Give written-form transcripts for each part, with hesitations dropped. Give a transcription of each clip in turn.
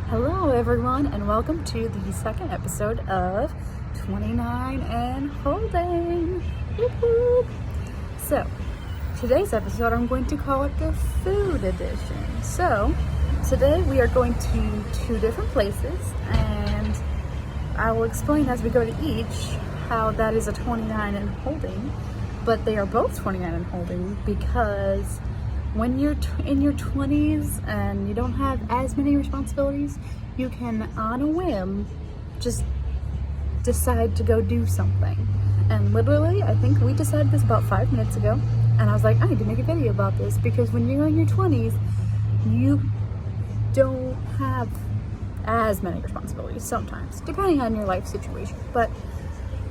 Hello everyone and welcome to the second episode of 29 and Holding. Whoop whoop. So, today's episode I'm going to call it the food edition. So, today we are going to two different places and I will explain as we go to each how that is a 29 and Holding, but they are both 29 and Holding because when you're in your 20s and you don't have as many responsibilities, you can, on a whim, just decide to go do something. And literally, I think we decided this about 5 minutes ago, and I was like, I need to make a video about this because when you're in your 20s, you don't have as many responsibilities sometimes, depending on your life situation. But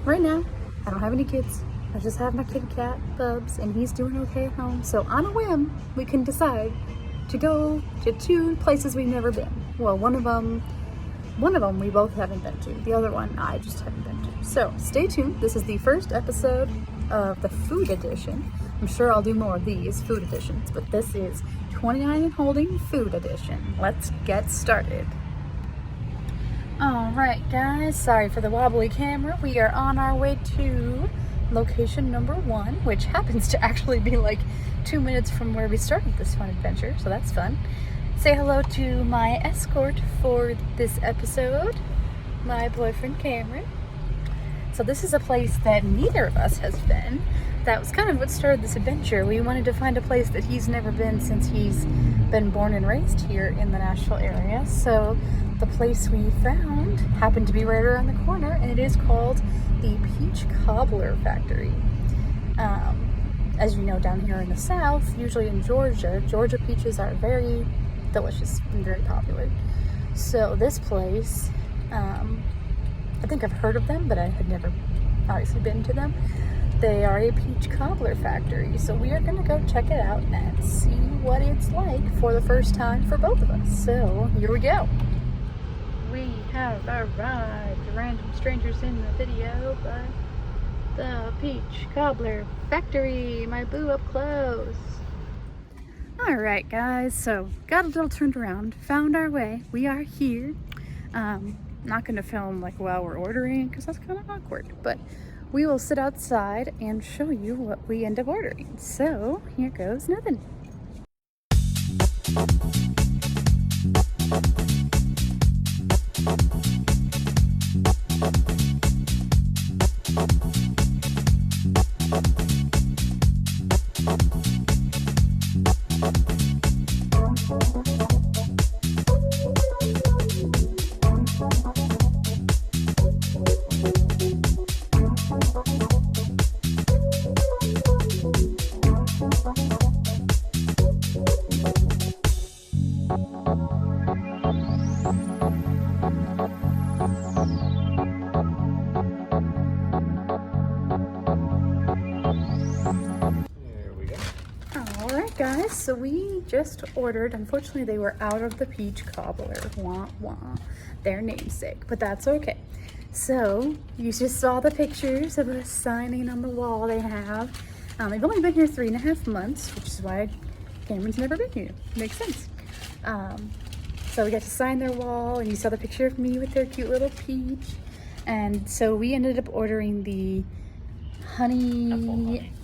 right now, I don't have any kids. I just have my kitty cat, Bubs, and he's doing okay at home. So on a whim, we can decide to go to two places we've never been. Well, one of them we both haven't been to. The other one I just haven't been to. So stay tuned. This is the first episode of the food edition. I'm sure I'll do more of these food editions, but this is 29 and Holding food edition. Let's get started. All right, guys. Sorry for the wobbly camera. We are on our way to location number 1, which happens to actually be like 2 minutes from where we started this fun adventure, so that's fun. Say hello to my escort for this episode, my boyfriend Cameron. So this is a place that neither of us has been. That was kind of what started this adventure. We wanted to find a place that he's never been since he's been born and raised here in the Nashville area. So the place we found happened to be right around the corner, and it is called the Peach Cobbler Factory. As you know, down here in the South, usually in Georgia peaches are very delicious and very popular. So this place, I think I've heard of them, but I had never obviously been to them. They are a peach cobbler factory, so we are going to go check it out and see what it's like for the first time for both of us. So here we go. We have arrived. Random strangers in the video, but the Peach Cobbler Factory, my boo up close. Alright guys, so got a little turned around, found our way, we are here. Not gonna film like while we're ordering because that's kind of awkward, but we will sit outside and show you what we end up ordering. So here goes nothing. Guys, so we just ordered. Unfortunately, they were out of the Peach Cobbler. Wah wah. Their namesake, but that's okay. So you just saw the pictures of us signing on the wall they have. They've only been here 3.5 months, which is why Cameron's never been here. Makes sense. So we got to sign their wall, and you saw the picture of me with their cute little peach. And so we ended up ordering the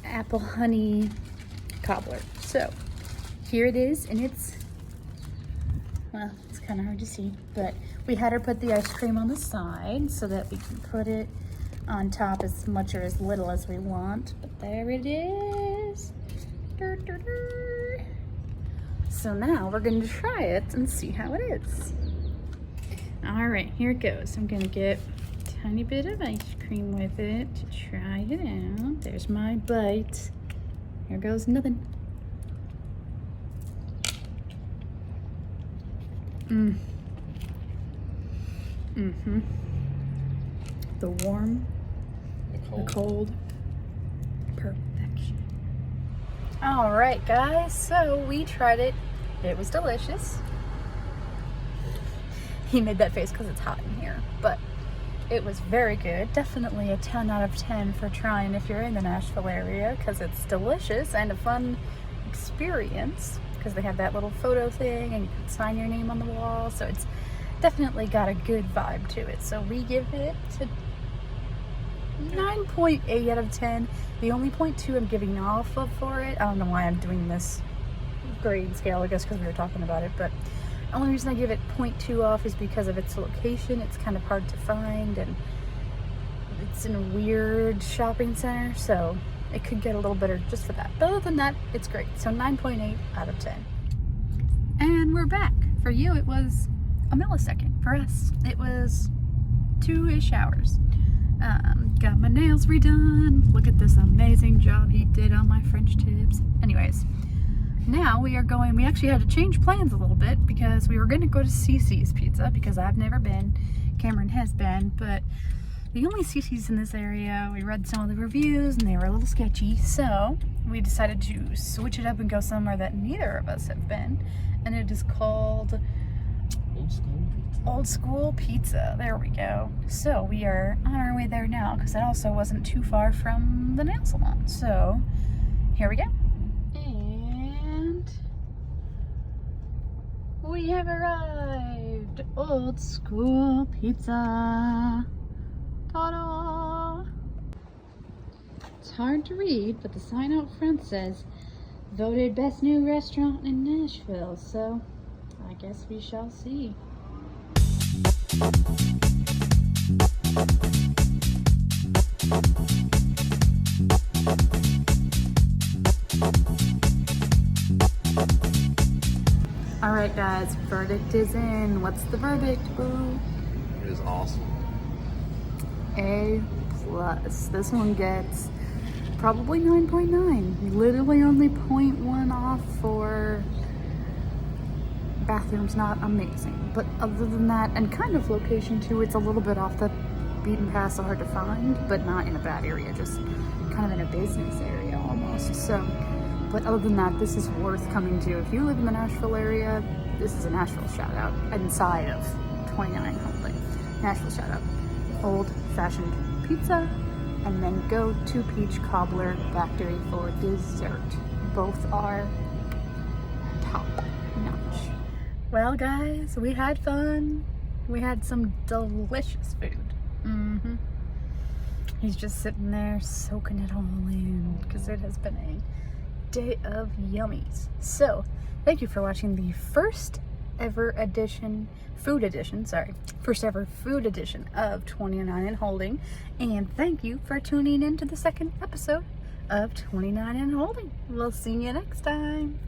apple honey cobbler. So here it is, and it's kind of hard to see, but we had her put the ice cream on the side so that we can put it on top as much or as little as we want. But there it is. So now we're going to try it and see how it is. All right, here it goes. I'm going to get a tiny bit of ice cream with it to try it out. There's my bite. Here goes nothing. The warm, the cold, perfection. All right, guys, so we tried it. It was delicious. He made that face because it's hot in here, but it was very good. Definitely a 10 out of 10 for trying if you're in the Nashville area, because it's delicious and a fun experience, because they have that little photo thing and you can sign your name on the wall. So definitely got a good vibe to it. So we give it a 9.8 out of 10. The only 0.2 I'm giving off of for it, I don't know why I'm doing this grade scale, I guess because we were talking about it, but the only reason I give it 0.2 off is because of its location. It's kind of hard to find, and it's in a weird shopping center, so it could get a little better just for that. But other than that, it's great. So 9.8 out of 10. And we're back. For you, it was a millisecond. For us, it was 2-ish hours. Got my nails redone. Look at this amazing job he did on my French tips. Anyways, now we actually had to change plans a little bit because we were going to go to CiCi's Pizza because I've never been. Cameron has been, but the only CiCi's in this area, we read some of the reviews and they were a little sketchy, so we decided to switch it up and go somewhere that neither of us have been, and it is called Old School Pizza. There we go. So we are on our way there now because it also wasn't too far from the nail salon. So here we go. And we have arrived. Old School Pizza. Ta-da! It's hard to read, but the sign out front says voted best new restaurant in Nashville. So I guess we shall see. Alright guys, verdict is in. What's the verdict, boo? It is awesome. A+. This one gets probably 9.9. Literally only 0.1 off for bathroom's not amazing, but other than that, and kind of location too, it's a little bit off the beaten path, so hard to find, but not in a bad area, just kind of in a business area almost. So, but other than that, this is worth coming to. If you live in the Nashville area, this is a Nashville shout out inside of 29 Holding. Nashville shout out. Old fashioned pizza, and then go to Peach Cobbler Factory for dessert. Both are top notch. Well guys, we had fun. We had some delicious food. He's just sitting there soaking it all in because it has been a day of yummies. So, thank you for watching the first ever food edition of 29 and Holding, and thank you for tuning in to the second episode of 29 and Holding. We'll see you next time.